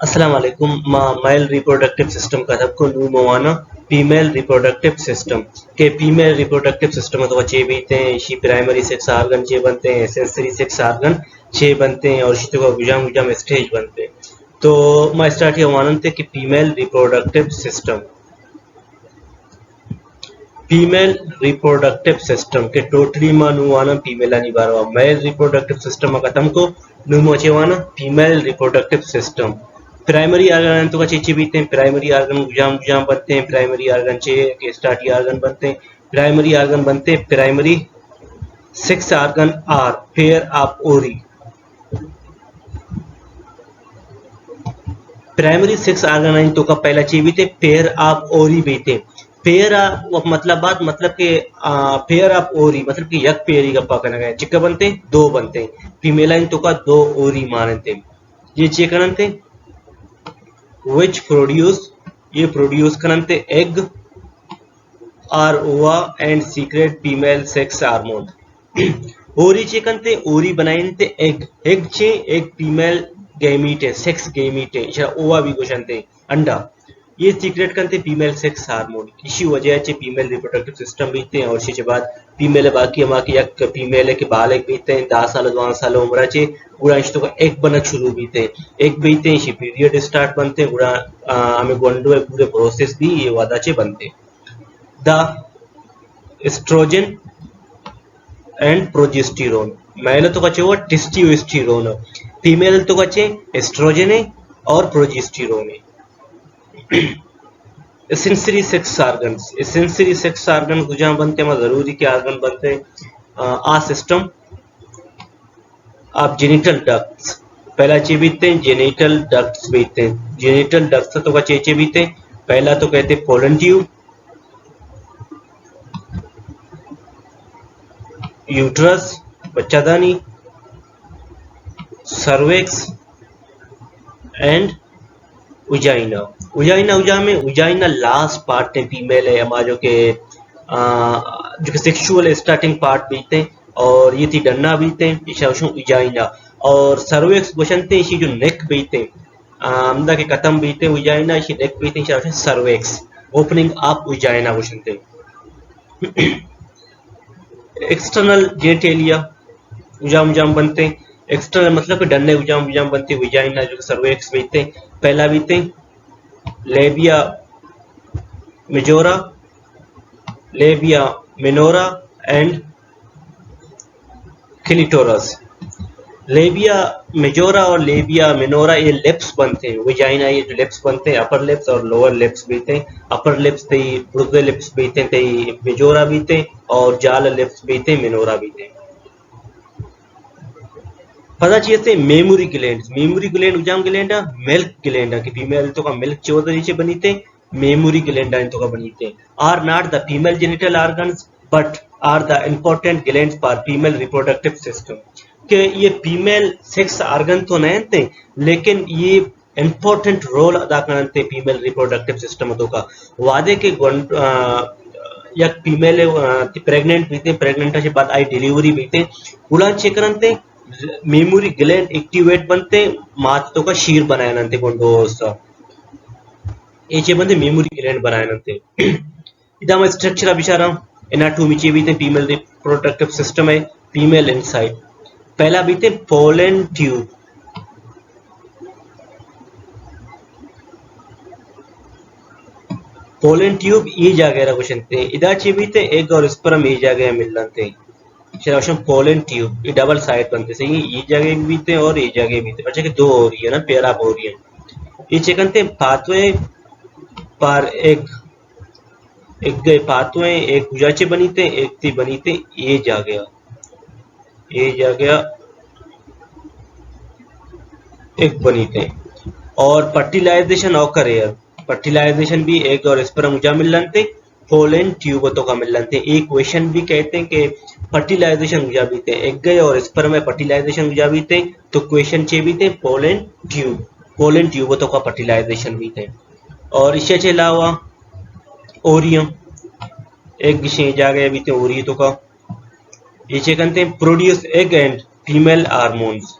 अस्सलाम वालेकुम mail reproductive system का सबको नू मवाना फीमेल रिप्रोडक्टिव सिस्टम के फीमेल रिप्रोडक्टिव सिस्टम तो चे बीते हैं इसी प्राइमरी सेक्स आर्गन चे बनते हैं सेंसरी सेक्स आर्गन चे बनते हैं और इसी को गुजाम गुजाम स्टेज बनते हैं। तो मैं स्टार्ट ये मानते कि फीमेल रिप्रोडक्टिव सिस्टम के टोटली मा नुवाना female ani barwa male reproductive system का तुमको नु मोचेवाना female reproductive system primary organ तो का चीची बीते हैं प्राइमरी आर्गन गुजाम गुजाम बनते हैं प्राइमरी आर्गन चे के स्टार्टी आर्गन बनते हैं प्राइमरी आर्गन बनते हैं primary sex organ are pair of ovary primary sex organ तो का पहला चे बीते पेयर ऑफ ओरी बीते पेयर मतलब बात मतलब के पेयर ऑफ ओरी मतलब कि यक पेयर का पकड़ना गया चिक्का बनते हैं दो बनते हैं फीमेल तो का दो ओरी मानते ये चेक करते which produce ये प्रोड्यूस करते एग आर ओवा and secret female sex hormone ओरी चे करते ओरी बनाते एग एग चे एक फीमेल गैमीट है सेक्स गैमीट है इशा ओवा भी गोशनते अंडा ये सीक्रेट करते फीमेल सेक्स हार्मोन इसी वजह से फीमेल रिप्रोडक्टिव सिस्टम बीते हैं और इसके बाद फीमेल बाकी हमारी एक फीमेल के बाल एक बीते हैं 10 साल 12 साल उम्र चे गुड़ा इस तो एक बनक शुरू बीते हैं एक बीते हैं इसी पीरियड स्टार्ट बनते हैं गुड़ा हमें गोंडो पूरे प्रोसेस भी ये वादा चे बनते the oestrogen and progesterone male तो कचे वो टेस्टोस्टेरोन फीमेल तो कचे एस्ट्रोजन है और प्रोजेस्टेरोन है सेंसरी सेक्स आर्गन गुजाम बनते हैं जरूरी के आर्गन बनते हैं आ सिस्टम आप जेनिटल डक्ट्स पहला चे बीते हैं जेनिटल डक्ट्स बीते हैं जेनिटल डक्ट्स तो का चे बीते हैं पहला तो कहते हैं पोलन ट्यूब यूट्रस बच्चादानी cervix and vagina vagina last part है फीमेल है हमारा जो के सेक्सुअल स्टार्टिंग पार्ट बीते हैं और ये थी डन्ना बीते हैं इशा उजाइना और सर्वेक्स बसंते इसी जो नेक बीते अंदा के कतम बीते उजाइना इसी नेक बीते इशा सर्वेक्स ओपनिंग अप उजाइना बसंते एक्सटर्नल जेनिटेलिया उजाम उजाम बनते हैं एक्सटर्नल मतलब कि डन्ने उजाम उजाम बनते वजाइना जो सर्वेक्स बीते पहला बीते labia majora लेबिया minora and clitoris labia majora और लेबिया मिनोरा ये लिप्स बनते हैं वजाइना ये जो लिप्स बनते हैं अपर लिप्स और लोअर लिप्स बीते अपर लिप्स ते बुर्गे लिप्स बीते ते मेजोरा बीते और जाल लिप्स बीते मिनोरा बीते पता चाहिए मेमोरी ग्लैंड उजाम ग्लैंड मिल्क ग्लैंड की फीमेल तो का मिल्क चौधरी से बनी थे मेमोरी ग्लैंड तो का बनी थे are not the female genital organs but are the important glands for female reproductive system के ये फीमेल सेक्स ऑर्गन तो नहीं थे लेकिन ये इंपॉर्टेंट रोल अदा करते फीमेल रिप्रोडक्टिव सिस्टम तो का वादे के या फीमेल प्रेग्नेंट बीते प्रेग्नेंट के बाद आई डिलीवरी बीते उड़ा चेक करते मेमोरी ग्लैंड एक्टिवेट बनते मातो का शीर बनाया नंते कोंडोसा एचे बनते मेमोरी ग्लैंड बनाया नंते इदा मैं स्ट्रक्चर अभिशारा एनाटॉमी चे बीते फीमेल रिप्रोडक्टिव सिस्टम है फीमेल इनसाइड पहला बीते पोलन ट्यूब ये जगह रखते इदा चे बीते एग और स्पर्म ये जगह मिल लंते पोलन ट्यूब ये डबल साइड बनते सही ये जगह बीते हैं और ये जगह बीते अच्छा कि दो हो रही है ना पेयर ऑफ हो रही है ये चेक करते पाथवे पर एक पाथवे एक गुजाचे बनी थे एक थी बनी थे ये जगह एक बनी थे और फर्टिलाइजेशन ऑकर एयर फर्टिलाइजेशन भी एक और स्पर्म उजा मिल थे पोलन ट्यूब तो का मिल थे एक क्वेश्चन भी कहते हैं कि फर्टिलाइजेशन गुजा भी थे एक गए और स्पर्म में फर्टिलाइजेशन गुजा भी थे तो क्वेश्चन चे भी थे पोलन ट्यूब तो का फर्टिलाइजेशन भी थे और इससे अलावा ओरियम एक विषय जागे भी थे ओरी तो का ये चेक करते हैं produce egg and female hormones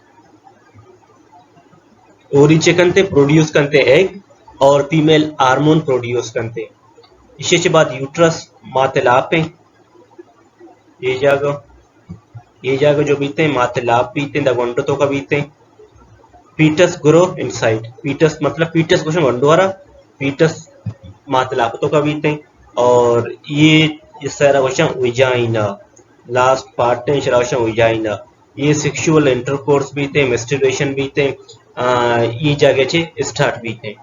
ओरी कंते प्रोड्यूस कंते एग और फीमेल हार्मोन प्रोड्यूस कंते इसे बाद यूट्रस माते लापे ये जगह जो बीते माते लाप बीते द वंडो तो का बीते पीटस ग्रो इनसाइड पीटस मतलब पीटस क्वेश्चन वंडोरा पीटस माते लाप तो का बीते और ये इस तरह क्वेश्चन विजाइना लास्ट पार्ट है क्वेश्चन विजाइना ये सेक्सुअल इंटरकोर्स बीते मेस्टरबेशन बीते ये जगह छे स्टार्ट बीते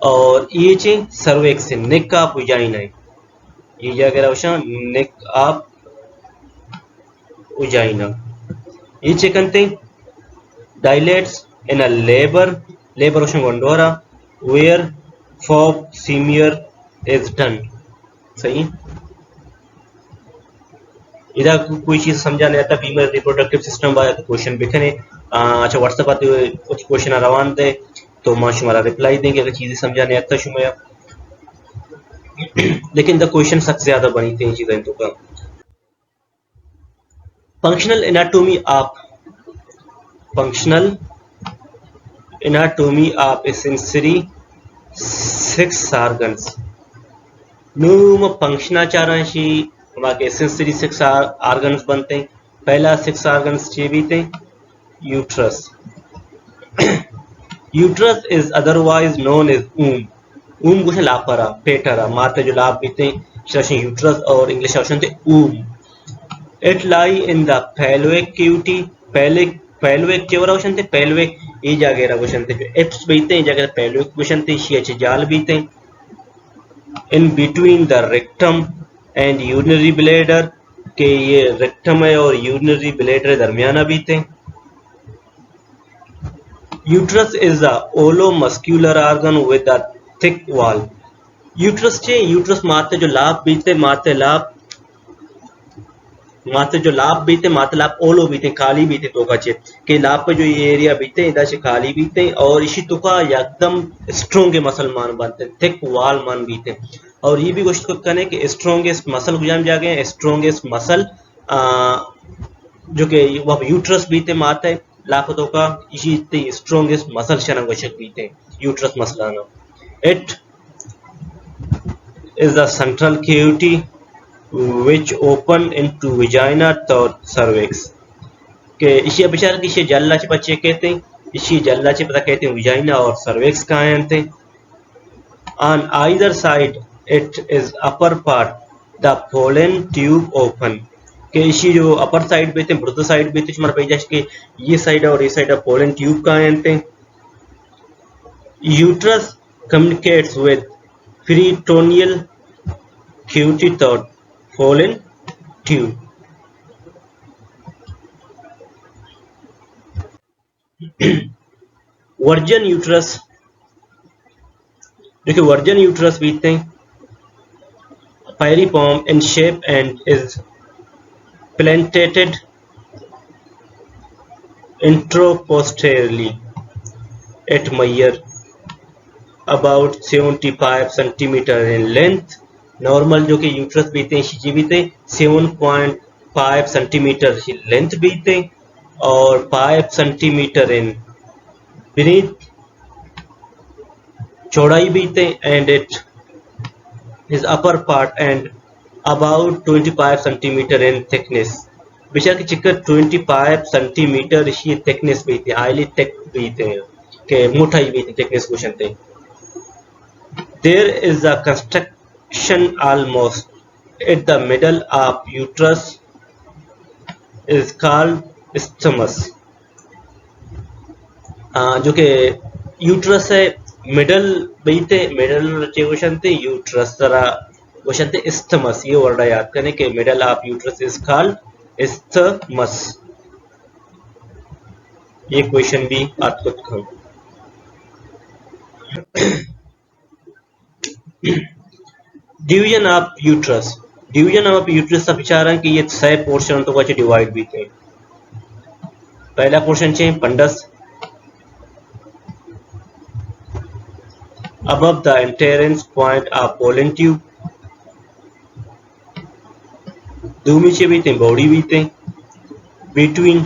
और ये छे सर्वेक्स नेक ऑफ विजाइना ये जगह क्वेश्चन नेक ऑफ विजाइना ये छे कंते dilates in a labor question वंडोरा where fob smear is done सही इधर कोई चीज समझा नहीं आता फीमेल रिप्रोडक्टिव सिस्टम वाला क्वेश्चन बिखने अच्छा व्हाट्सएप पर कुछ क्वेश्चन रवान दे तो मां शुमारा रिप्लाई देंगे अगर चीजें समझा नहीं आता शुमाया लेकिन द क्वेश्चन सबसे ज्यादा बनी थी चीजें तो का functional anatomy of A sensory 6 organs न्यूम फंक्शनाचारांशी हमारे सेंसरी 6 organs बनते हैं पहला 6 organs चे भी थे uterus uterus is otherwise known as um कुछ लापरा पेटरा माते जो लाभ भी थे यूट्रस और इंग्लिश ऑप्शन थे um it lie in the pelvic cavity pelvic केवरा क्वेश्चन थे pelvic ये जगह क्वेश्चन थे एप्स बीते जगह pelvic क्वेश्चन थे शीच जाल बीते in between the rectum and urinary bladder के ये रेक्टम है और यूरिनरी ब्लैडर दरमियाना बीते uterus is a hollow muscular organ with a thick wall uterus चे यूट्रस माते जो लाभ बीते माते जो लाभ बीते माते लाभ ओलो बीते खाली बीते तो चे के लाभ पे जो ये एरिया बीते इधर से खाली बीते और इसी तो का एकदम स्ट्रॉन्ग के मसल मान बनते थिक वॉल मान बीते और ये भी क्वेश्चन को करने कि स्ट्रॉन्गेस्ट मसल गुजाम जागे स्ट्रॉन्गेस्ट मसल जो कि वह यूट्रस बीते माते लाभ तो का इसी स्ट्रॉन्गेस्ट मसल शना क्वेश्चन बीते यूट्रस मसलाना it is the central cavity which open into vagina or cervix के इसी विचार की इसे जल्ला चे बच्चे कहते हैं इसी जल्ला चे पता कहते हैं vagina और cervix कहाँ हैं on either side it is upper part the pollen tube open के इसी जो अपर साइड पे थे ब्रुथ साइड पे थे हमारे पेज के ये साइड और ये साइड पोलन ट्यूब कहाँ हैं uterus communicates with peritoneal cavity third pollen tube version uterus देखिए वर्जन यूट्रस बीतते हैं pyriform in shape and is planted intraposteriorly at measure about 75 centimeter in length normal जो कि यूट्रस बीते हैं बीते 7.5 सेंटीमीटर लेंथ बीते और 5 सेंटीमीटर इन beneath चौड़ाई बीते and it his upper part and about 25 centimeter in thickness बेशक की चिकर 25 सेंटीमीटर इसी थिकनेस भी थी हाईली थिक भी थे के मोटाई भी थी थिकनेस क्वेश्चन थे there is a construction almost at the middle of uterus is called isthmus जो के यूट्रस है मिडल बीते मिडल क्वेश्चन थे यूट्रस जरा क्वेश्चन थे isthmus ये वर्ड याद करने के middle of uterus is called isthmus ये क्वेश्चन भी आपको दिखाऊं डिवीजन ऑफ यूट्रस का विचार है कि ये 6 पोर्शन तो कैसे डिवाइड भी थे पहला पोर्शन है पंडस above the entrance point of pollen tube दूमीचे भी थे बॉडी भी थे between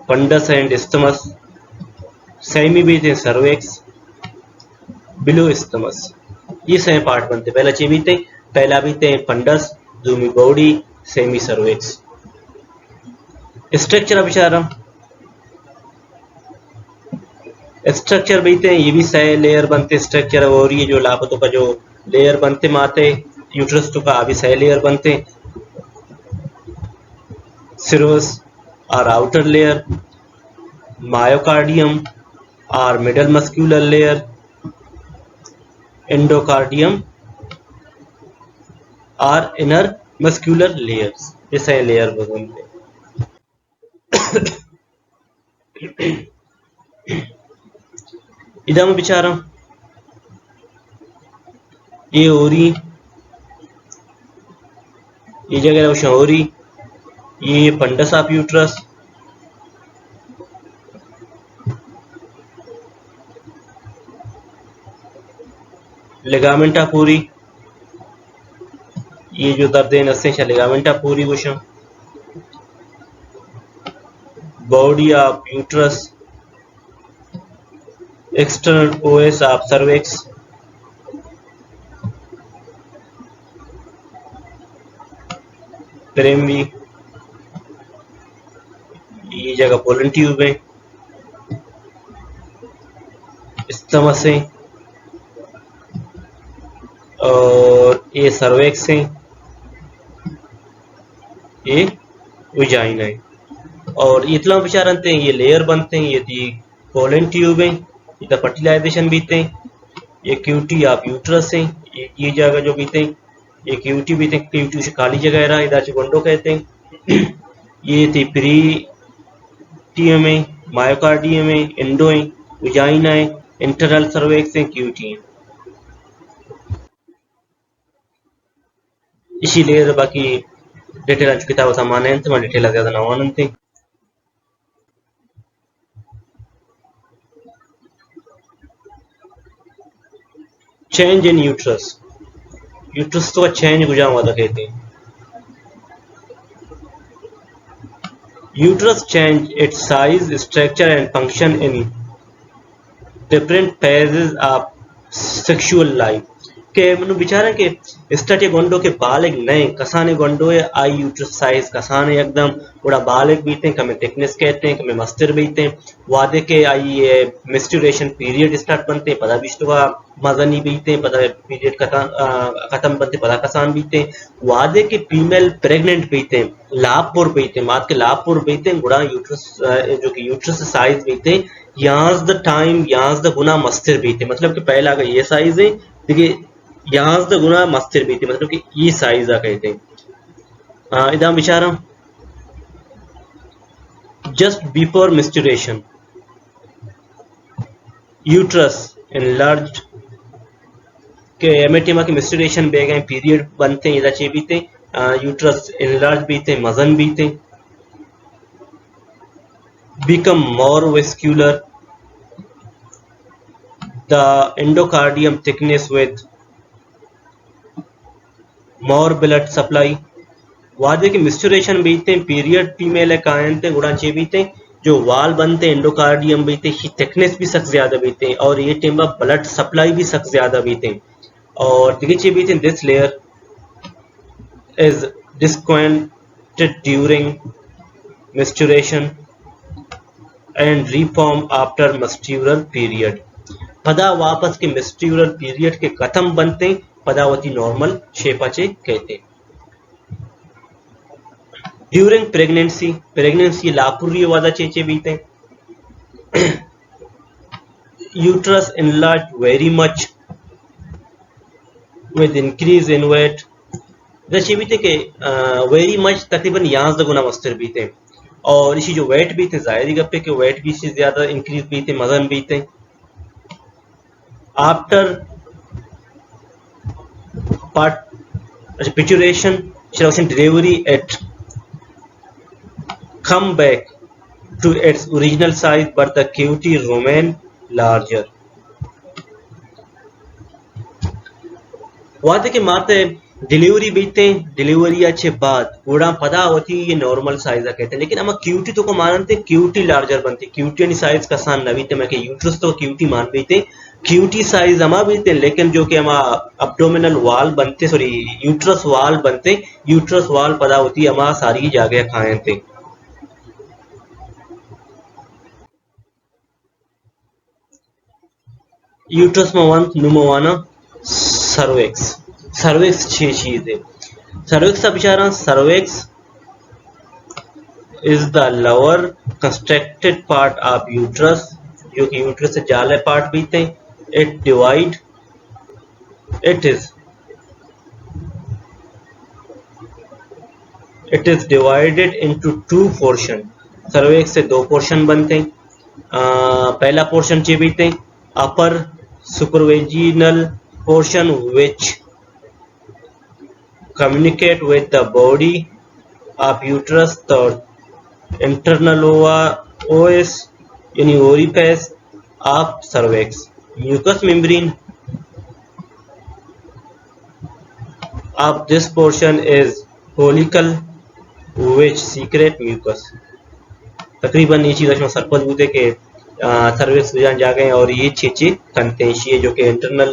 fundus and isthmus semi बीते हैं सर्वेक्स, बिलो स्टमस। ये सही पार्ट बनते। पहला चे बीते, पहला बीते हैं फंडस, दूमी बॉडी, सेमी सर्वेक्स। स्ट्रक्चर विचारा, स्ट्रक्चर बीते हैं, ये भी सही लेयर बनते स्ट्रक्चर, और ये जो लापतों का जो लेयर बनते माते यूट्रस तो का अभी सही लेयर बनते। सिरोस और आउटर लेयर, मायोकार्डियम और मिडल मस्क्यूलर लेयर, एंडोकार्डियम और इनर मस्क्यूलर लेयर्स, ये सही लेयर बनते। इधर मैं बिचारा ये ओरी, ये जगह ओरी, ये फंडस ऑफ यूट्रस, लिगामेंटा पूरी, ये जो दर्दे नसें लिगामेंटा पूरी कुछ, body of uterus, external OS of cervix, प्रेमी, ये जगह पोलन ट्यूब है, स्टमस है, और ये सर्वेक्स है, ये विजाइना है। और इतना विचार बनते हैं, ये लेयर बनते हैं, ये पोलन ट्यूब है, इधर फर्टिलाइजेशन बीते, ये क्यूटी ऑफ यूट्रस है, ये जगह जो बीते, ये क्यूटी बीते, क्यूटी से खाली जगह रहा, इधर से गोंडो कहते हैं। ये थी प्रीटियम है, मायोकार्डियम है, एंडो है, विजाइना है, इंटरनल सर्वेक्स है, क्यूटी है। इसी लेयर बाकी डिटेल किताब सामान है, तो मैं डिटेल ज्यादा ना वानते। चेंज इन यूट्रस, यूट्रस तो चेंज गुजा हुआ था कहते हैं। Uterus change it's size, structure and function in different phases of sexual life. के मनु बिचारा के स्टटे गोंडो के बालिक नए कसाने गोंडो है, आई यूट्रस साइज कसाने एकदम बड़ा बालिक बीते हैं, कमें टेक्निस कहते हैं, कमें मस्तिर बीते हैं। वादे के आई मेस्टुरेशन पीरियड स्टार्ट बनते हैं, पता बिश्तवा मजनी बीते हैं, पता पीरियड खत्म बनते, पता कसान बीते हैं। वादे के फीमेल प्रेग्नेंट बीते हैं, लाभपुर बीते हैं, मात के लाभपुर बीते हैं, गुड़ा यूट्रस जो कि यूट्रस साइज बीते हैं, यहाँ द टाइम यहाँ द गुना मस्तिर बीते, मतलब कि पहला का ये साइज है, देखिए यहाँ द गुना मस्तिर बीते, मतलब कि ये साइज आ कहते हैं। इधर बिचारा just before menstruation uterus enlarged के एमेटिमा के मेस्टुरेशन बे गए पीरियड बनते हैं, इधर चे बीते यूट्रस enlarged बीते, मजन बीते, become more vascular, the endocardium thickness with more blood supply। वादे के मेस्टुरेशन बीते हैं, पीरियड फीमेल है कायनते गुड़ा चे बीते, जो वाल बनते हैं एंडोकार्डियम बीते, थिकनेस भी सख्त ज्यादा बीते हैं, और ये टेम्बा ब्लड सप्लाई भी सख्त ज्यादा बीते हैं। और दिखे बीते this layer is discontinued during menstruation and reform after menstrual period. पदा वापस के मेस्ट्यूरल पीरियड के खत्म बनते, पदावती नॉर्मल शेपाचे कहते। ड्यूरिंग प्रेगनेंसी, प्रेगनेंसी लापुरी वादा चेचे बीते, uterus enlarged very much with increase in weight, जैसे बीते के वेरी मच तकरीबन यहाँ से गुना मस्तर बीते, और इसी जो वेट बीते जाहिर गप्पे के वेट भी से ज्यादा इंक्रीज बीते, मजन बीते। After parturition delivery it come back to its original size, but the cavity remain larger। वादे के माते डिलीवरी बीते डिलीवरी अच्छे बाद पूरा पदा होती ये नॉर्मल साइज कहते हैं, लेकिन हम क्यूटी तो को मानते क्यूटी लार्जर बनते क्यूटी आणि साइज कसान नवीते मैं के यूट्रस तो क्यूटी मान बीते क्यूटी साइज हमा बीते, लेकिन जो कि हम अब्डोमिनल वाल बनते सॉरी यूट्रस वाल बनते यूट्रस वाल पदा होती हमा सारी जगह खाए थे। यूट्रस में वन नुमवाना सर्वेक्स सर्वेक्स छह चीज है। सर्वेक्स का बेचारा cervix is the lower constricted part of uterus, जो कि यूट्रस से जाले पार्ट बीते हैं। it is it is divided into two portion। Cervix से दो पोर्शन बनते हैं। पहला पोर्शन चे बीते हैं अपर सुपरवेजिनल portion which communicate with the body of uterus, the internal OS यानी orifice of cervix। mucous membrane of this portion is follicle which secrete mucus। तकरीबन ये चीज सरपंच बूते के सर्विस जान जा गए और ये चीजें करते हैं ये जो कि इंटरनल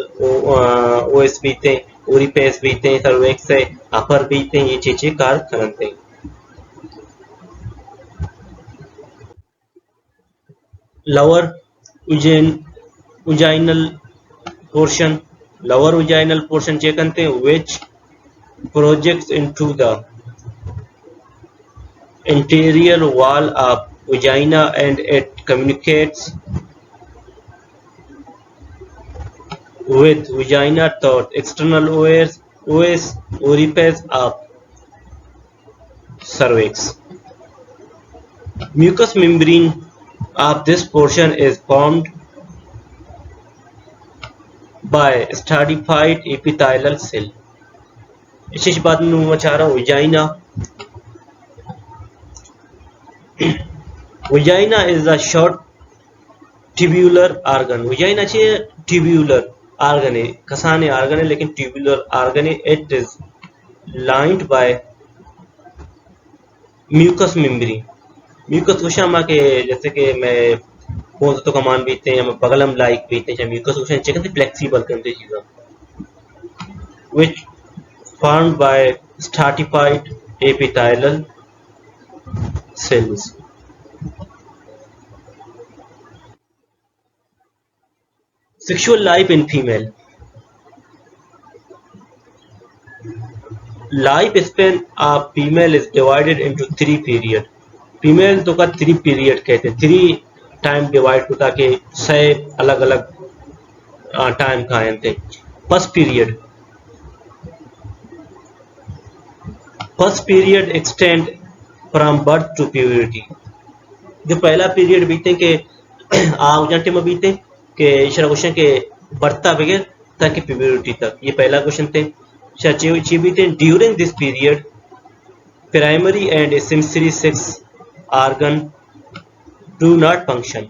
ओएस बीते ओरिपेस बीते सर्वेक्स से अपर बीते ये चीजें कार करते हैं। lower vaginal portion चेक करते हैं which projects into the interior wall of vagina and it communicates with vagina through external OS orifice of cervix। mucous membrane of this portion is formed by stratified epithelial cell। इस बात में मैं चाह रहा हूँ vagina is a short tubular organ। vagina चे tubular organ है कसाने organ है लेकिन tubular organ है। it is lined by mucous membrane। Mucous cushion के जैसे कि मैं कौन तो कमान बीते हैं बगलम लाइक बीते हैं म्यूकस कुशन चेक करते फ्लेक्सिबल करते चीज़ें which formed by stratified epithelial cells। sexual life in female life span of female is divided into three period। Female तो का 3 पीरियड कहते हैं 3 टाइम डिवाइड होता के 6 अलग अलग टाइम खाए थे। First period extend from birth to puberty. जो पहला पीरियड बीते के आउजाटे में बीते के इशारा क्वेश्चन के बढ़ता बगैर ताकि प्यूबर्टी तक ये पहला क्वेश्चन थे। ची बीते during this period primary and accessory sex organ do not function.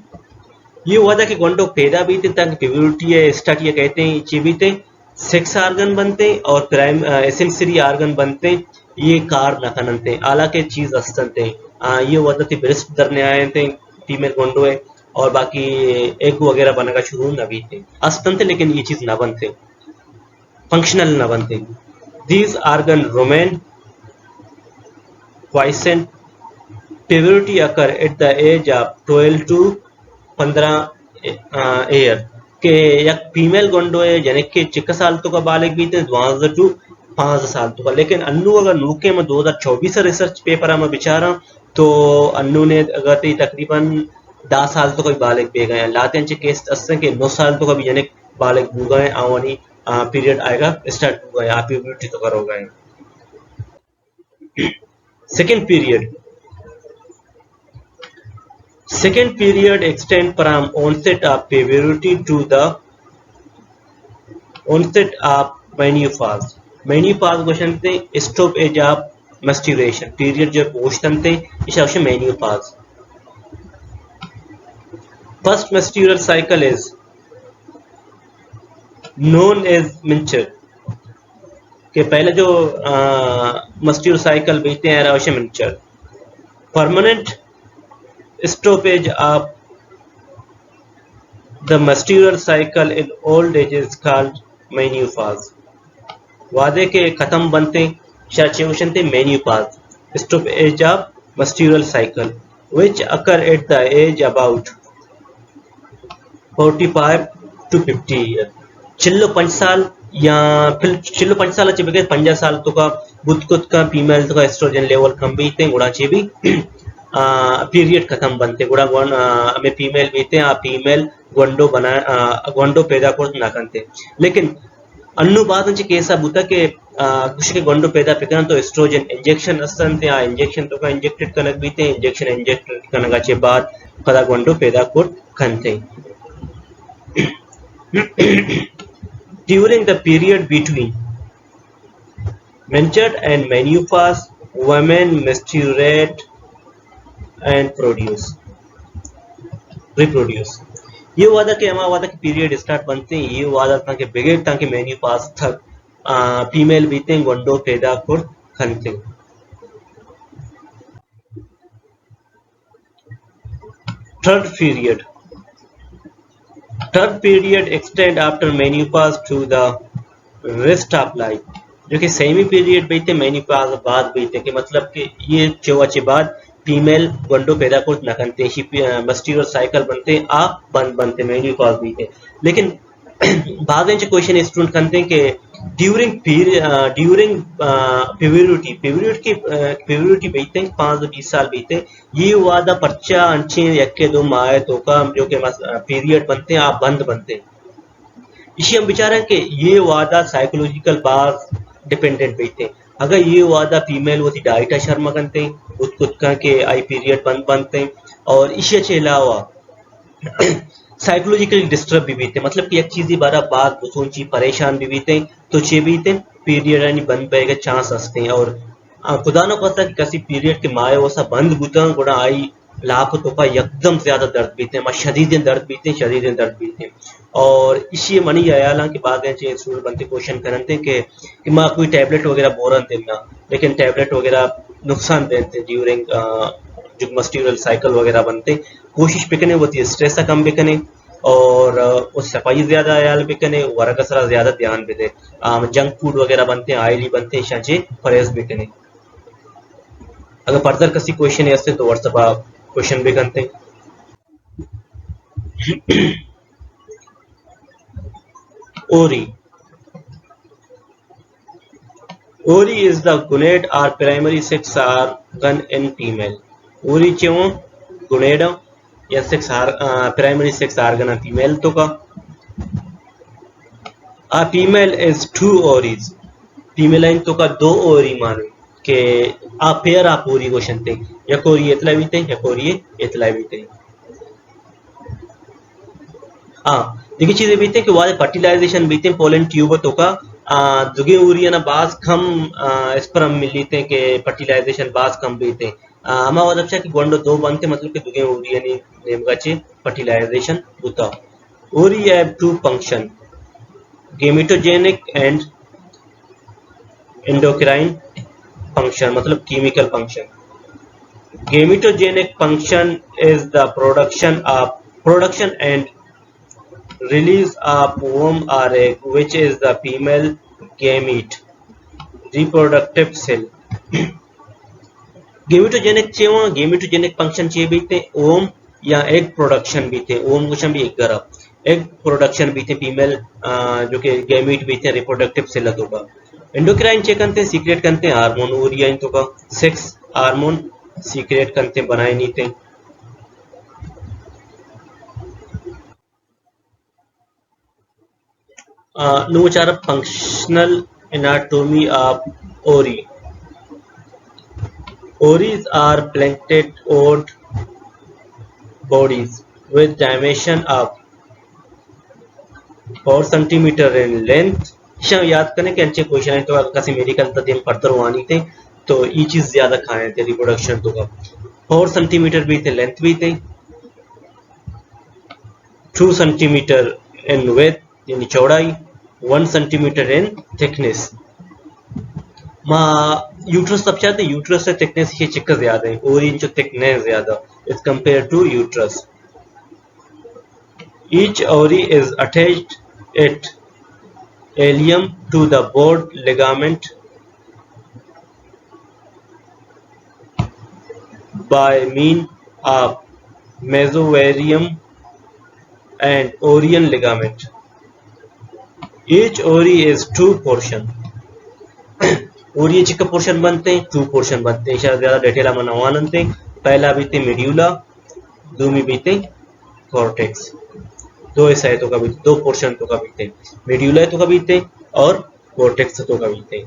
ये हुआ था कि गोंडो पैदा भी थे तक प्यूबर्टी या स्टार्ट ये कहते हैं चीबीते सेक्स ऑर्गन बनते और प्राइम एसेंशियरी ऑर्गन बनते ये कार न खननते आला के चीज अस्तनते। ये हुआ था ब्रेस्ट दरने आए थे फीमेल गोंडो है और बाकी एग वगैरह बनने शुरू न भी थे अस्तन थे लेकिन ये चीज न बनते फंक्शनल न बनते। These organ remain quiescent puberty occur at the age of 12 to 15 year के एक फीमेल गोंडो है जने के 6 साल तो का बालिक भी थे 12 टू 5 साल तो का। लेकिन अन्नू अगर नूके में 2024 रिसर्च पेपर में बिचारा तो अन्नू ने अगर तकरीबन 10 साल तो कोई बालिक पे गए लाते हैं केस अस्से के 9 साल तो का भी जने बालिक भू गए आवनी पीरियड आएगा स्टार्ट हो गए आप प्यूबर्टी तो करो गए। Second period extend from onset of puberty to the onset of menopause। menopause question थे stop age of menstruation period जो क्वेश्चन थे इस अवश्य menopause। first menstrual cycle is known as menstrual कि पहले जो मस्ट्यूर साइकिल बीते हैं राशमेंचर permanent stoppage of the menstrual cycle in old age is called menopause वादे के खत्म बनते शाचेवशन थे menopause stoppage of menstrual cycle which occur at the age about 45 to 50 years चिल्लो 5 साल या फिर चिल्लो 5 साल अच्छे बगैर 50 साल तो का बुद्ध का फीमेल तो का एस्ट्रोजन लेवल कम बीते गुड़ा चे भी पीरियड खत्म बनते गुड़ा हमें फीमेल बीते फीमेल गोंडो बना गोंडो पैदा कर ना करते लेकिन अन्नु बात चे कैसा बुता के कुछ के गोंडो पैदा पिकन तो एस्ट्रोजन इंजेक्शन असन थे इंजेक्शन तो का इंजेक्टेड कनक बीते इंजेक्शन इंजेक्टेड कनक चे बाद कदा गोंडो पैदा कर खनते during the period between menstruation and menopause women menstruate and reproduce ये वादा के हमारा वादा के पीरियड स्टार्ट बनते हैं ये वादा था कि बगैर था कि मेन्यूपास तक फीमेल बीते गोंडो पैदा कर खनते third period extend after menopause to the rest of life जो कि सेमी पीरियड बीते मेन्यूपास बाद बीते के मतलब कि ये चौवाचे बाद फीमेल गोंडो पैदा कर न करते मस्ट्यूरल साइकिल बनते आप बंद बनते मेन्यूपास बीते लेकिन बाद में क्वेश्चन स्टूडेंट करते हैं कि ड्यूरिंग प्यूबर्टी बीते 5 से 20 साल बीते ये वादा पर्चा अंचे यक्के दो माए तो का जो कि पीरियड बनते हैं आप बंद बनते इसी हम विचार है कि ये वादा साइकोलॉजिकल बार डिपेंडेंट बीते अगर ये वादा फीमेल होती डाइटा शर्मा करते उत्कुत्का के आई पीरियड बंद बनते और इसी के अलावा साइकोलॉजिकली डिस्टर्ब भी बीते मतलब कि एक चीज ही बारा बात सोची परेशान भी बीते तो चे बीते पीरियड यानी बंद पे चांस हंसते हैं और खुदा न पता कि किसी पीरियड के माए वो सब बंद बुता गुड़ा आई लाख तो का एकदम ज्यादा दर्द बीते हैं शदीद दर्द बीते और इसी मनी आयाला की बात है स्टूडेंट बनते क्वेश्चन करते कि माँ कोई टैबलेट वगैरह बोरन देना लेकिन टैबलेट वगैरह नुकसान देते ड्यूरिंग जो मस्ट्यूरल साइकिल वगैरह बनते कोशिश पे करने होती है स्ट्रेस कम भी करने और उस सफाई ज्यादा आयाल भी करने वर्ग असरा ज्यादा ध्यान भी दे जंक फूड वगैरह बनते हैं ऑयली बनते हैं शाचे परहेज भी करने अगर फर्दर किसी क्वेश्चन है तो व्हाट्सएप आप क्वेश्चन भी करते हैं ओरी is the gonad or primary sex organ in female. ओरी क्यों gonad या sex primary sex organ female तो का a female is 2 ovaries female इन तो का 2 ओरी माने के आ पेयर आप ओरी क्वेश्चन थे एक ओरी इतला बीते एक ओरी इतला बीते हां देखिए चीजें बीते कि वाले फर्टिलाइजेशन बीते पोलन ट्यूब तो का दुगे उरियना बास कम स्पर्म मिलते के फर्टिलाइजेशन बास कम बीते हमारा वाद अच्छा कि गोंडो 2 बनते मतलब कि दुगे उरियनी नेमगाचे फर्टिलाइजेशन होता ovary have 2 function gametogenic and endocrine function मतलब chemical function gametogenic function is the production and release of womb or egg which is the female gamete reproductive cell gametogenic function चाहिए बीते ओम या एग प्रोडक्शन बीते ओम कुछ भी एक गरब egg production बीते फीमेल जो कि गैमीट बीते रिप्रोडक्टिव सेल तो का एंडोक्राइन चेक करते सीक्रेट करते हार्मोन उरिया तो का सेक्स हार्मोन सीक्रेट करते बनाए नहीं थे नुचार functional anatomy of ori. Ovaries are planked odd bodies with dimension of 4 cm in length. याद करने के अच्छे क्वेश्चन है तो किसी मेडिकल तक पढ़ते रुआनी थे तो ये चीज ज्यादा खाए थे रिप्रोडक्शन तो का 4 सेंटीमीटर भी थे लेंथ भी थे 2 सेंटीमीटर इन विड्थ यानी चौड़ाई 1 सेंटीमीटर इन थिकनेस मा यूट्रस सब चाहते हैं यूट्रस से थिकनेस ये चिक्का ज्यादा है और इंच थिकनेस ज्यादा is compare to uterus each ovary is attached at ileum to the broad ligament by mean of mesovarium and ovarian ligament. Each ovary is two portion और ये चिक्का पोर्शन बनते हैं टू पोर्शन बनते हैं शायद ज्यादा detail में नवानते पहला बीते मेड्यूला दूमी बीते कॉर्टेक्स दो ऐसा तो का बीते दो पोर्शन तो का बीते मेड्यूला तो का बीते और कॉर्टेक्स तो का बीते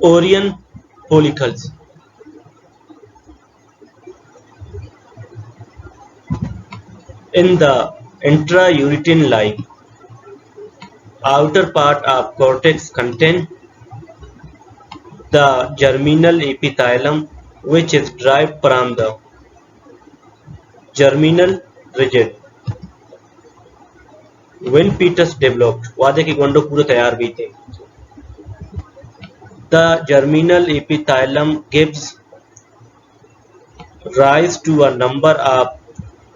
Orion follicles in the intrauterine line outer part of cortex contain the germinal epithelium which is derived from the germinal rigid when fetus developed वादे की गोंडो पूरे तैयार भी थे the germinal epithelium gives rise to a number of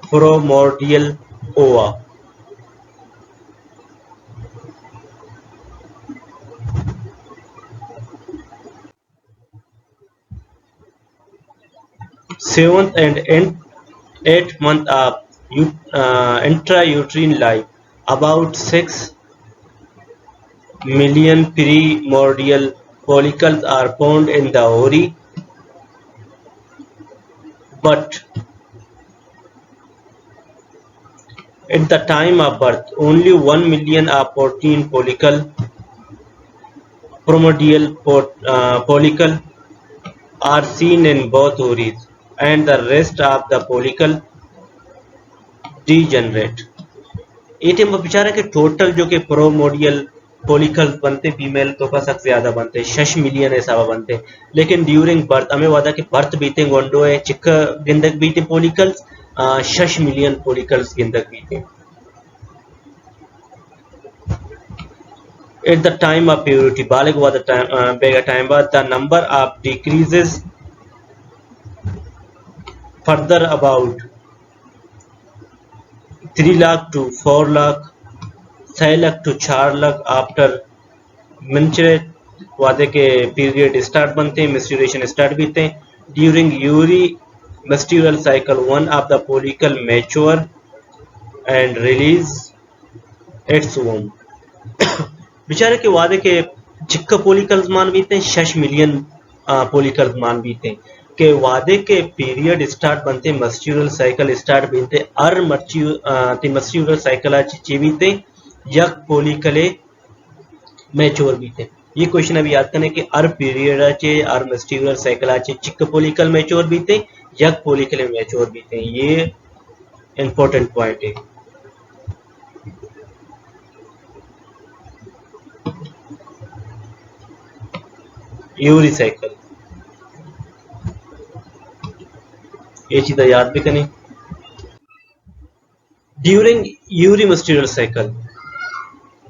primordial ova. Seventh and eighth month of intrauterine life, about 6 million primordial follicles are found in the ovary, but at the time of birth, only 1 million of 14 primordial follicle are seen in both ovaries, and the rest of the follicle degenerate. ATM में विचार है कि total जो कि प्रोमोडियल follicles बनते female तो का सबसे ज्यादा बनते 6 मिलियन ऐसा बनते लेकिन ड्यूरिंग बर्थ हमें वादा कि बर्थ बीते गोंडो है चिक्क गिंदक बीते फॉलिकल्स 6 मिलियन फॉलिकल्स गिंदक बीते at the time of puberty बालिग वादा टाइम बेगा टाइम बाद the number of decreases further about 3 lakh to 4 lakh 6 lakh to 4 lakh after menstruate वादे के पीरियड स्टार्ट बनते हैं मेंस्ट्रुएशन स्टार्ट बीते हैं during Yuri menstrual cycle one of the follicle mature and release its womb बेचारे के वादे के चिक्का फॉलिकल्स मान बीते हैं 6 मिलियन फॉलिकल्स मान बीते हैं के वादे के पीरियड स्टार्ट बनते मेंस्ट्रुअल साइकिल स्टार्ट बीते अर मेंस्ट्रुअल साइकिल आची बीते यक फॉलिकले मैच्योर बीते ये क्वेश्चन अभी याद करने कि अर पीरियड आचे अर मेंस्ट्रुअल साइकिल आचे चिक्का फॉलिकल मैच्योर बीते यक फॉलिकले मैच्योर बीते ये इंपॉर्टेंट पॉइंट है यूरी साइकिल ये चीज़ याद भी करें ड्यूरिंग यूरी मेंस्ट्रुअल साइकिल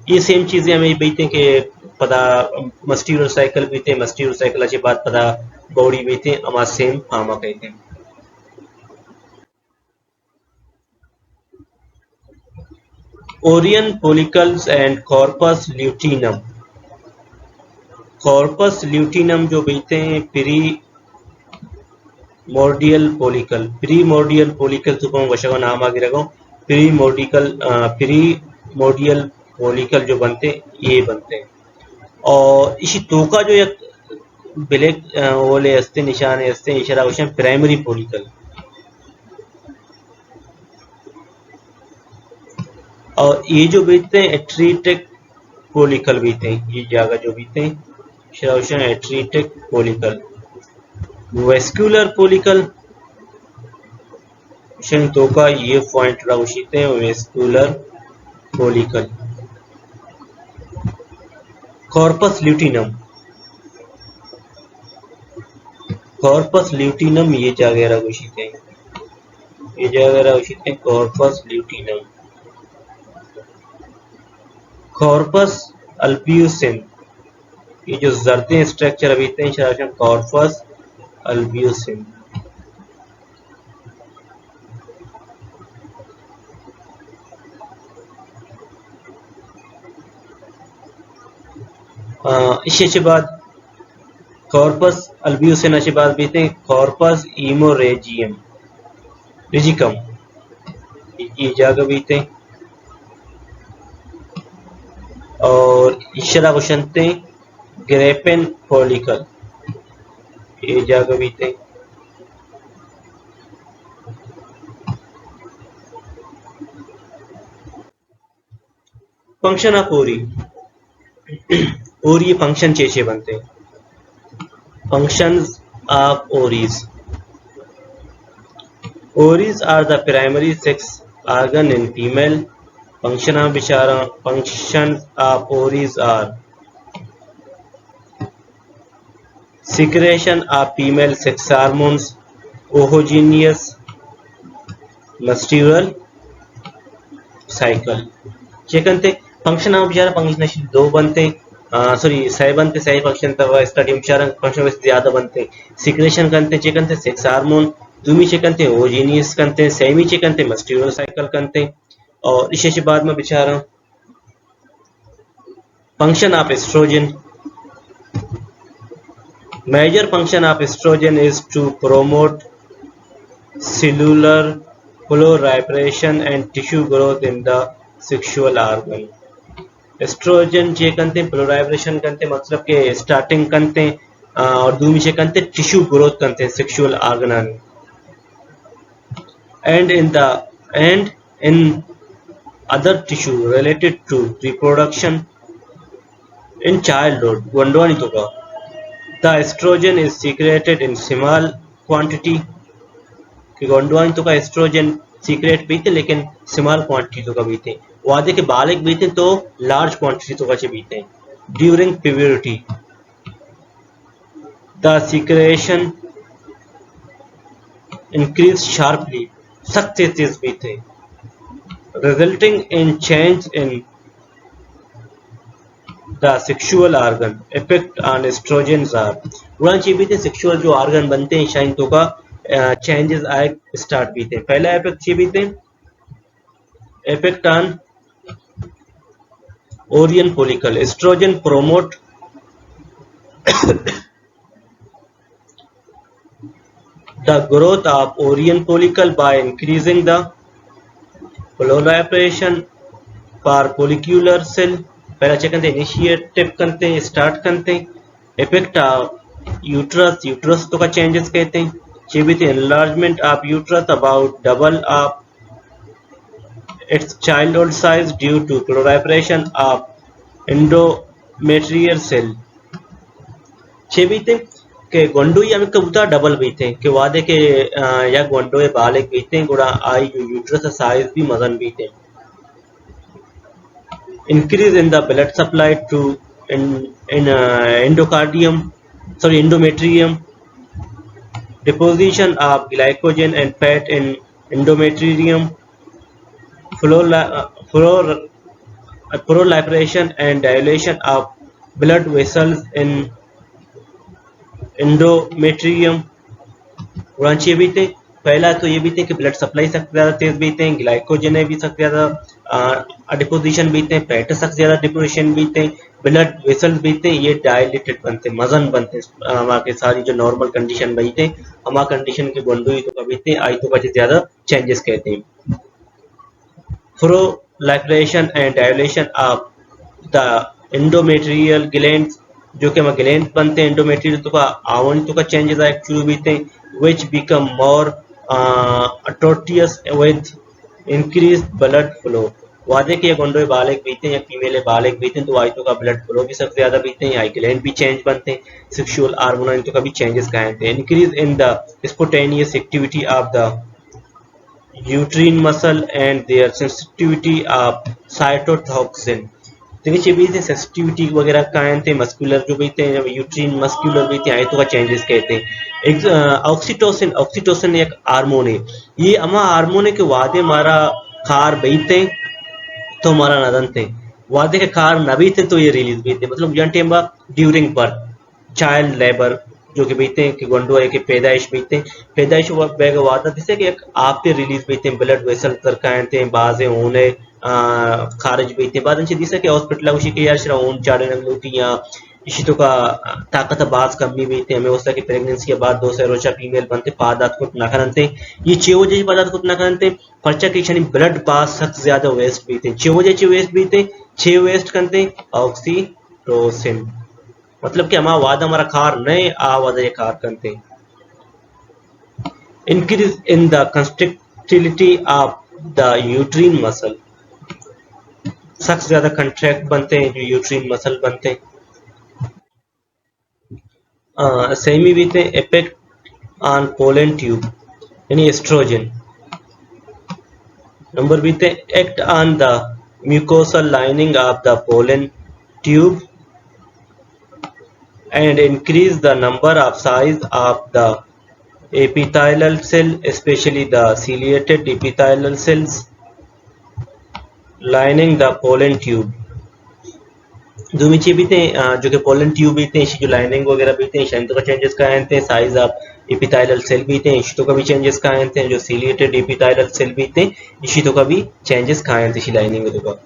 ये सेम चीजें हमें बीते कि पता मेंस्ट्रुअल साइकिल बीते मेंस्ट्रुअल साइकिल अच्छी बात पता बॉडी बीते हमारा सेम फार्मा कहते हैं ओरियन फॉलिकल्स एंड कॉर्पस ल्यूटिनम जो बीते हैं प्रीमोर्डियल फॉलिकल तो कौन वशा नाम आगे रखो प्रीमोर्डियल फॉलिकल जो बनते ये बनते हैं और इसी तोका जो एक ब्लैक ओले हस्ते निशान हस्ते इशारा वशा प्राइमरी फॉलिकल और ये जो बीते हैं एट्रीटेक फॉलिकल बीते हैं ये जगह जो बीते हैं एट्रीटेक फॉलिकल वेस्कुलर फॉलिकल तो का ये पॉइंट राउशीते हैं वेस्कुलर फॉलिकल कॉर्पस ल्यूटिनम कॉर्पस ल्यूटिनम ये जागेरा उशिते ये जागेरा उशिते कॉर्पस ल्यूटिनम कॉर्पस अल्बियोसिन ये जो जर्दे स्ट्रक्चर अभी इतने शायद कॉर्पस अल्बियोसिन इसके बाद कॉर्पस अल्बियोसिन के बाद बीते कॉर्पस इमोरेजियम रिजिकम ये जगह बीते और इशरा वशंते ग्रेपेन फॉलिकल ये जगह बीते फंक्शन ऑफ ओरी ओरी फंक्शन चेचे बनते functions of ovaries. Ovaries are the primary sex organ in female. Functions of ovaries are secretion of female sex hormones, oogogenous menstrual cycle. चेकन थे फंक्शन ऑफ बिचारा फंक्शन दो बनते सॉरी सही बनते सही फंक्शन तब स्टडी बिचारा फंक्शन वैसे ज्यादा बनते सिक्रेशन करते चेकन थे सेक्स हार्मोन दूमी चेकन थे ओजिनियस करते सेमी चेकन थे मेंस्ट्रुअल साइकिल करते और इसे बाद में बिचारा function of oestrogen major function of oestrogen is to promote cellular proliferation and tissue growth in the sexual organ. Oestrogen जे कंते प्रोलाइब्रेशन कंते मतलब के स्टार्टिंग कंते और दूसरी से कंते टिश्यू ग्रोथ कंते sexual organ and in other tissue related to reproduction in childhood गोंडवानी तो का the oestrogen is secreted in small quantity कि गोंडवानी तो का एस्ट्रोजन सीक्रेट पीते लेकिन स्मॉल क्वांटिटी तो का पीते वादे के बालिक बीते तो लार्ज क्वांटिटी तो कचे बीते during puberty the secretion increase sharply सख्त तेज बीते resulting in change in the sexual organ effect on oestrogens are उड़ान ची बीते सेक्सुअल जो ऑर्गन बनते हैं शाइन तो का चेंजेस आए स्टार्ट बीते पहला इफेक्ट ची बीते effect on ovarian follicle. Estrogen promote the growth of ovarian follicle by increasing the proliferation for follicular cell. पहला चेक करते इनिशिएटिव करते हैं स्टार्ट करते हैं इफेक्ट ऑफ यूट्रस यूट्रस तो का चेंजेस कहते हैं चेबित enlargement of uterus about double of its childhood size due to proliferation of endometrial cell. छे बीते के गोंडो या में कबूतर डबल बीते के वादे के या गोंडो ये बालिक बीते गुड़ा आई जो यूट्रस साइज भी मजन बीते increase in the blood supply to endometrium deposition of glycogen and fat in endometrium proliferation and dilation of blood vessels in endometrium. उड़ानचे बीते पहला तो ये बीते कि ब्लड सप्लाई सबसे ज्यादा तेज बीते हैं ग्लाइकोजन भी सबसे ज्यादा डिपोजिशन बीते हैं फैट सबसे ज्यादा डिपोजिशन बीते हैं ब्लड वेसल्स बीते हैं ये डायलेटेड बनते हैं मजन बनते हैं हमारे सारी जो नॉर्मल कंडीशन बीते हैं हमारा कंडीशन के बंदुई तो का बीते हैं आई तो का ज्यादा चेंजेस कहते हैं proliferation and dilation of the endometrial glands जो कि हमारे ग्लैंड बनते हैं एंडोमेट्रियल तो का आवरण तो का चेंजेस आए शुरू बीते which become more atrophious with increased blood flow. वादे के गोंडो बालिक बीते हैं या फीमेल बालिक बीते हैं तो आई तो का ब्लड फ्लो भी सबसे ज्यादा बीते हैं आई ग्लैंड भी चेंज बनते हैं सेक्सुअल हार्मोन तो का भी चेंजेस कहते हैं increase in the spontaneous activity of the uterine muscle and their sensitivity of cytotoxin. देखिए भी थे सेंसिटिविटी वगैरह कायम थे मस्कुलर जो भी थे यूट्रीन मस्कुलर भी थे आए तो का चेंजेस कहते हैं एक ऑक्सीटोसिन ऑक्सीटोसिन एक हार्मोन है ये अमा हार्मोन है के वादे हमारा खार बैठते तो हमारा नदन थे वादे के कार नबी थे तो ये रिलीज भी थे मतलब जन Temba during birth child labour जो कि बीते हैं कि गंडो है कि पैदाइश बीते पैदाइश बैग वादा दिसे कि एक आपते रिलीज बीते ब्लड वेसल तरकायन थे बाजे होने खारिज बीते बाद इनसे दिसे कि हॉस्पिटल उसी के यार शरा ऊन चाड़े नगलूटी या इसी तो का ताकत बाज कमी भी थे हमें होता कि प्रेगनेंसी के बाद 2 से रोजा फीमेल बनते पादात को ना करते ये 6 वजह पादात को ना करते पर्चा की क्षणी ब्लड पास सख्त ज्यादा वेस्ट भी थे 6 वजह वेस्ट भी थे 6 वेस्ट करते ऑक्सीटोसिन मतलब कि हमारा वादा हमारा खार नए आ वादा ये खार करते increase in the contractility of the uterine muscle सख्त ज्यादा कंट्रैक्ट बनते हैं जो यूट्रीन मसल बनते हैं सेमी with effect on fallopian tube यानी oestrogen number with act on the mucosal lining of the fallopian tube and increase the number of size of the epithelial cell especially the ciliated epithelial cells lining the pollen tube जो नीचे भी थे जो कि pollen tube भी थे इसी जो लाइनिंग वगैरह भी थे शंतो का चेंजेस का आए थे साइज ऑफ एपिथेलियल सेल भी थे इसी तो का भी चेंजेस का आए थे जो सिलिएटेड एपिथेलियल सेल भी थे इसी तो का भी चेंजेस का आए थे इसी लाइनिंग में तो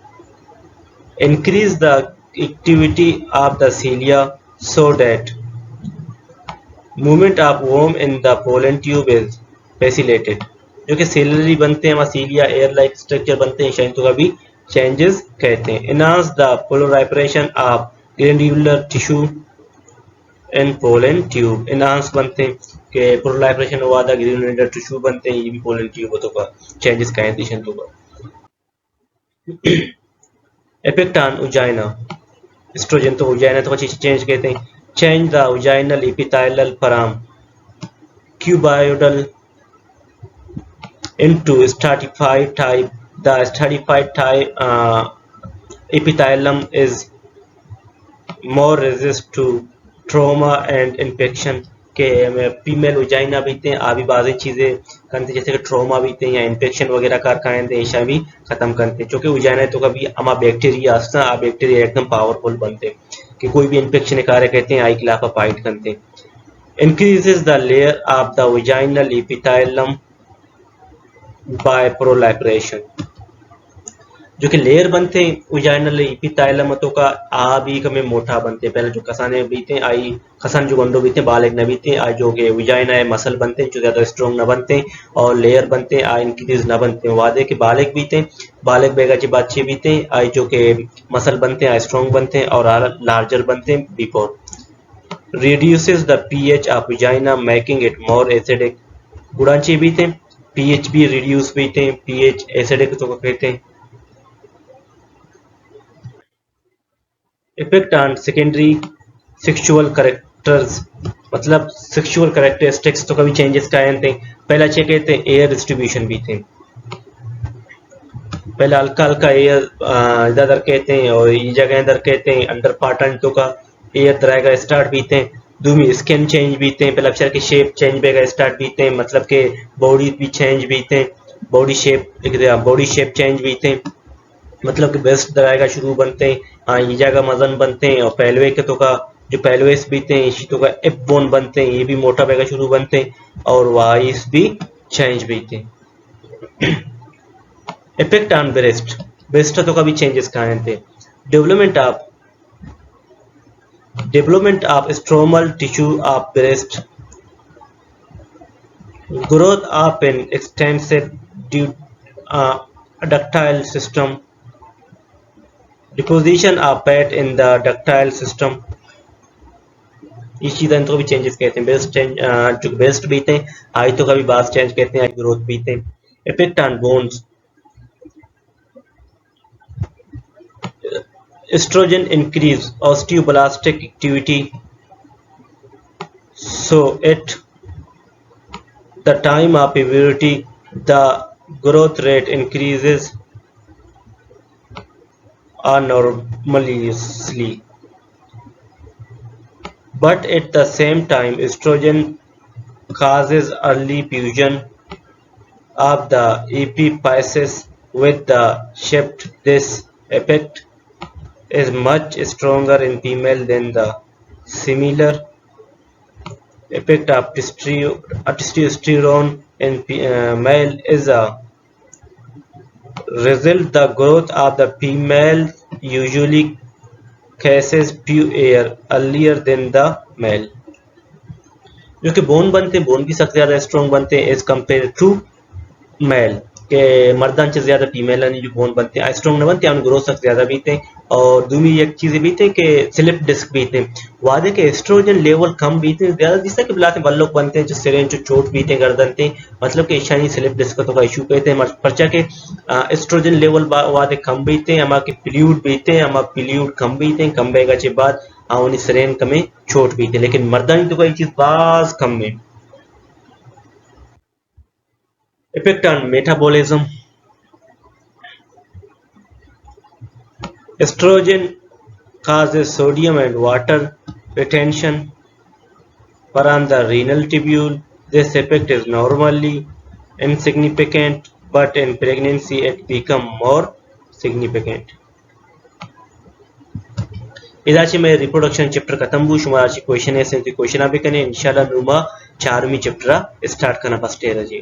increase the activity of the cilia so that movement of worm in the pollen tube is facilitated जो कि सेलरी बनते हैं सीलिया एयर लाइक स्ट्रक्चर बनते हैं शायद तो का भी चेंजेस कहते हैं enhance the proliferation of glandular tissue in pollen tube enhance बनते हैं कि proliferation हुआ था glandular tissue बनते हैं ये भी pollen tube तो का चेंजेस कहते हैं शायद तो का effect on vagina एस्ट्रोजन तो वजाइना तो चीज चेंज कहते हैं change the vaginal epithelial from cuboidal into stratified type the stratified type epithelium is more resist to trauma and infection के फीमेल वजाइना भी थे आभी बाजी चीजें करते जैसे कि ट्रॉमा भी थे या इन्फेक्शन वगैरह कर खाएंगे ऐसा भी खत्म करते क्योंकि वजाइना तो कभी हमा बैक्टीरिया आ बैक्टीरिया एकदम पावरफुल बनते कि कोई भी इन्फेक्शन कार्य कहते हैं आई खिलाफ फाइट करते increases the layer of the vaginal epithelium by proliferation जो कि लेयर बनते हैं वजाइनल एपिथेलियम तो का आ भी कमे मोटा बनते पहले जो कसाने बीते आई खसन जो गंडो बीते बालेग न बीते आज जो के वजाइना है मसल बनते हैं जो ज्यादा स्ट्रॉन्ग न बनते और लेयर बनते आ इंक्रीज न बनते वादे के बालेग बीते बालेग बेगा के बाद 6 बीते आई जो के मसल बनते हैं स्ट्रॉन्ग बनते हैं और लार्जर बनते हैं before reduces the pH of vagina making it more acidic गुड़ांचे बीते pH भी रिड्यूस बीते pH एसिडिक तो कहते हैं effect on secondary sexual characters मतलब सेक्सुअल कैरेक्टरिस्टिक्स तो कभी चेंजेस का आए थे पहला चेक कहते हैं एयर डिस्ट्रीब्यूशन भी थे पहला हल्का हल्का एयर ज्यादा कहते हैं और ये जगह अंदर कहते हैं अंडर पार्टन तो का एयर दराएगा स्टार्ट भी थे दूसरी स्किन चेंज भी थे पहला अक्षर की शेप चेंज बेगा स्टार्ट भी थे मतलब के बॉडी भी चेंज भी थे बॉडी शेप चेंज भी थे मतलब कि बेस्ट दराएगा शुरू बनते हैं ये जगह मजन बनते हैं और पहलवे के तो का जो पहलवेस भी थे इसी तो का एप बोन बनते हैं ये भी मोटा बेगा शुरू बनते हैं और वाइस भी चेंज भी थे इफेक्ट ऑन ब्रेस्ट तो का भी चेंजेस कहाँ थे development of stromal tissue of breast growth of an extensive ductile system deposition of fat in the ductile system इस चीज़ को भी चेंजेस कहते हैं बेस्ट चेंज जो बेस्ट भी थे आई तो कभी बास चेंज कहते हैं ग्रोथ भी थे effect on bones oestrogen increase osteoblastic activity so at the time of puberty the growth rate increases anormalously. But at the same time, estrogen causes early fusion of the epiphysis with the shift. This effect is much stronger in female than the similar effect of testosterone in male is a result. The growth of the female usually cases few years earlier than the male. जो कि bone बनते हैं, bone भी सबसे ज़्यादा strong बनते हैं as compare to mail के मर्दांचे ज़्यादा फीमेल जो बोन बनते हैं स्ट्रॉन्ग न बनते हैं ग्रोथ सबसे ज़्यादा बीते हैं और दूसरी एक चीज़ बीते हैं कि स्लिप डिस्क बीते हैं वादे के एस्ट्रोजन लेवल कम बीते हैं ज़्यादा जिससे कि बुलाते हैं बल्लोक बनते हैं जो सिरें जो चोट बीते हैं गर्दन थे मतलब कि ईशानी स्लिप डिस्क तो का इशू कहते हैं पर्चा के एस्ट्रोजन लेवल वादे कम बीते हैं हमारे पिल्यूड बीते हैं हमारे पिल्यूड कम बीते हैं कम बेगा के बाद उन्हें सिरें कमें चोट बीते लेकिन मर्दानी तो कोई चीज़ बाज कम में effect on metabolism. Estrogen causes sodium and water retention around the renal tubule. This effect is normally insignificant, but in pregnancy it becomes more significant. इदाची में रिप्रोडक्शन चैप्टर खत्म हुआ शुमार क्वेश्चन है क्वेश्चन अभी कने इंशाल्लाह नुमा 4वीं चैप्टर स्टार्ट करना फर्स्ट ईयर है जी